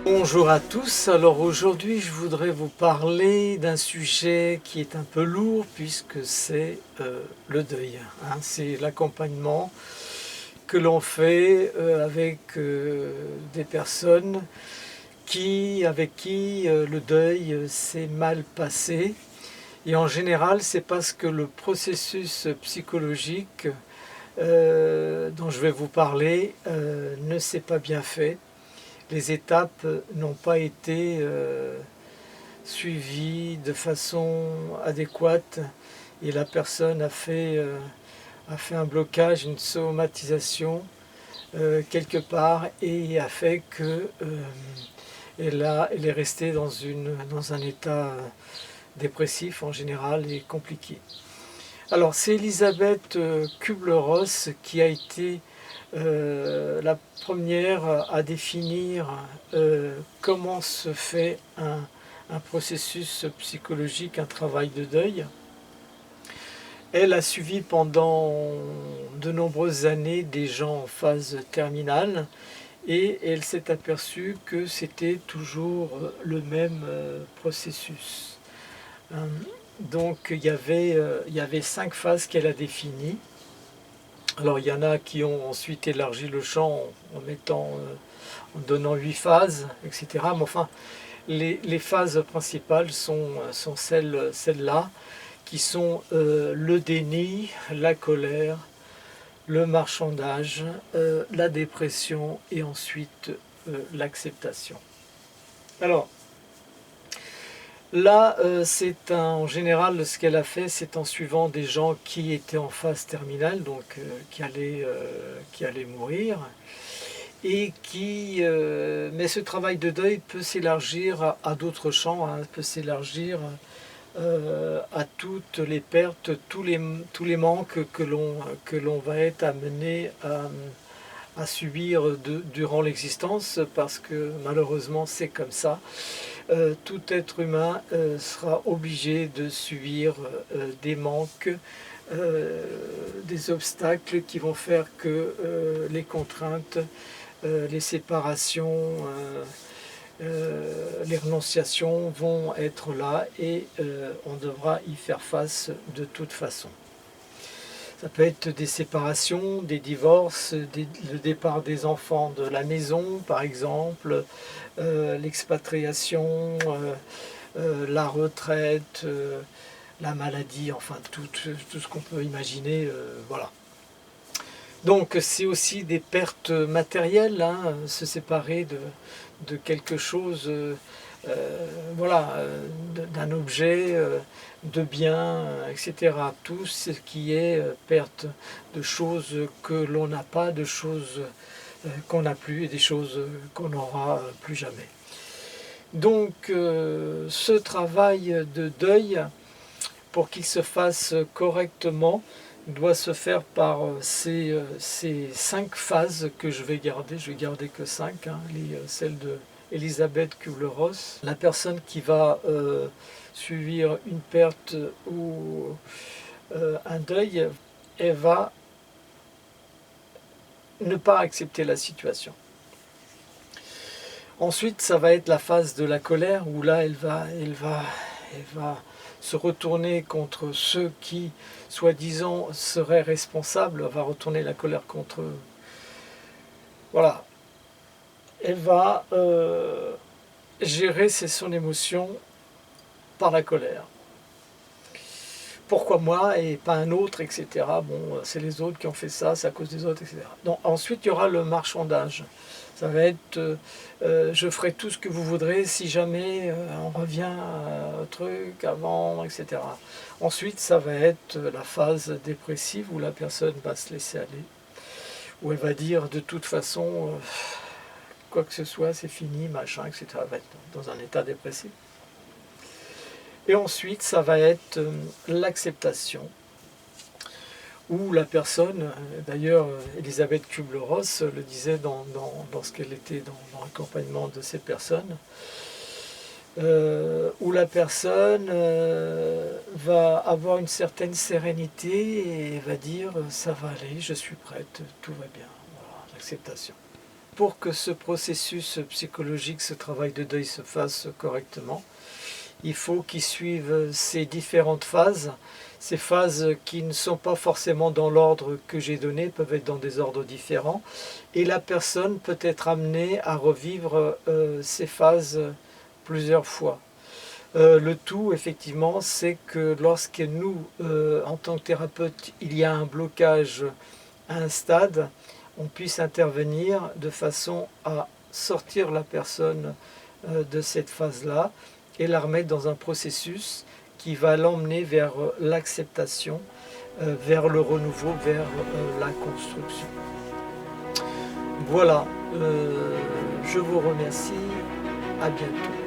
Bonjour à tous, alors aujourd'hui je voudrais vous parler d'un sujet qui est un peu lourd puisque c'est le deuil, hein. C'est l'accompagnement que l'on fait avec des personnes avec qui le deuil s'est mal passé, et en général c'est parce que le processus psychologique dont je vais vous parler ne s'est pas bien fait. Les étapes n'ont pas été suivies de façon adéquate et la personne a fait un blocage, une somatisation quelque part, et a fait que elle est restée dans un état dépressif en général et compliqué. Alors c'est Elisabeth Kübler-Ross qui a été la première à définir comment se fait un processus psychologique, un travail de deuil. Elle a suivi pendant de nombreuses années des gens en phase terminale et elle s'est aperçue que c'était toujours le même processus. Donc il y avait 5 phases qu'elle a définies. Alors il y en a qui ont ensuite élargi le champ en donnant 8 phases, etc. Mais enfin, les phases principales sont celles-là, qui sont le déni, la colère, le marchandage, la dépression et ensuite l'acceptation. Alors là, en général, ce qu'elle a fait, c'est en suivant des gens qui étaient en phase terminale, donc qui allaient mourir, et mais ce travail de deuil peut s'élargir à d'autres champs, hein, peut s'élargir à toutes les pertes, tous les manques que l'on va être amené à subir durant l'existence, parce que malheureusement c'est comme ça. Tout être humain sera obligé de subir des manques, des obstacles qui vont faire que les contraintes, les séparations, les renonciations vont être là, et on devra y faire face de toute façon. Ça peut être des séparations, des divorces, le départ des enfants de la maison par exemple, l'expatriation, la retraite, la maladie, enfin tout ce qu'on peut imaginer, voilà. Donc c'est aussi des pertes matérielles, hein, se séparer de quelque chose, voilà, d'un objet, de biens, etc. Tout ce qui est perte de choses que l'on n'a pas, de choses qu'on n'a plus, et des choses qu'on n'aura plus jamais. Donc ce travail de deuil, pour qu'il se fasse correctement, doit se faire par ces 5 phases que je vais garder. Je vais garder que 5, hein, celles de Elisabeth Kübler-Ross. La personne qui va subir une perte ou un deuil, elle va ne pas accepter la situation. Ensuite, ça va être la phase de la colère, où là, elle va se retourner contre ceux qui, soi-disant, seraient responsables. Elle va retourner la colère contre eux. Voilà. Elle va gérer son émotion par la colère. Pourquoi moi et pas un autre, etc. Bon, c'est les autres qui ont fait ça, c'est à cause des autres, etc. Donc, ensuite, il y aura le marchandage. Ça va être je ferai tout ce que vous voudrez si jamais on revient au truc avant, etc. Ensuite, ça va être la phase dépressive, où la personne va se laisser aller, où elle va dire de toute façon, quoi que ce soit, c'est fini, machin, etc. Elle va être dans un état dépressif. Et ensuite, ça va être l'acceptation, où la personne, d'ailleurs Elisabeth Kübler-Ross le disait lorsqu'elle était dans l'accompagnement de ces personnes, où la personne va avoir une certaine sérénité et va dire ça va aller, je suis prête, tout va bien, voilà, l'acceptation. pour que ce processus psychologique, ce travail de deuil se fasse correctement, il faut qu'il suive ces différentes phases. Ces phases qui ne sont pas forcément dans l'ordre que j'ai donné, peuvent être dans des ordres différents. Et la personne peut être amenée à revivre ces phases plusieurs fois. Le tout, effectivement, c'est que lorsque nous, en tant que thérapeute, il y a un blocage à un stade, on puisse intervenir de façon à sortir la personne de cette phase-là et la remettre dans un processus qui va l'emmener vers l'acceptation, vers le renouveau, vers la construction. Voilà, je vous remercie, à bientôt.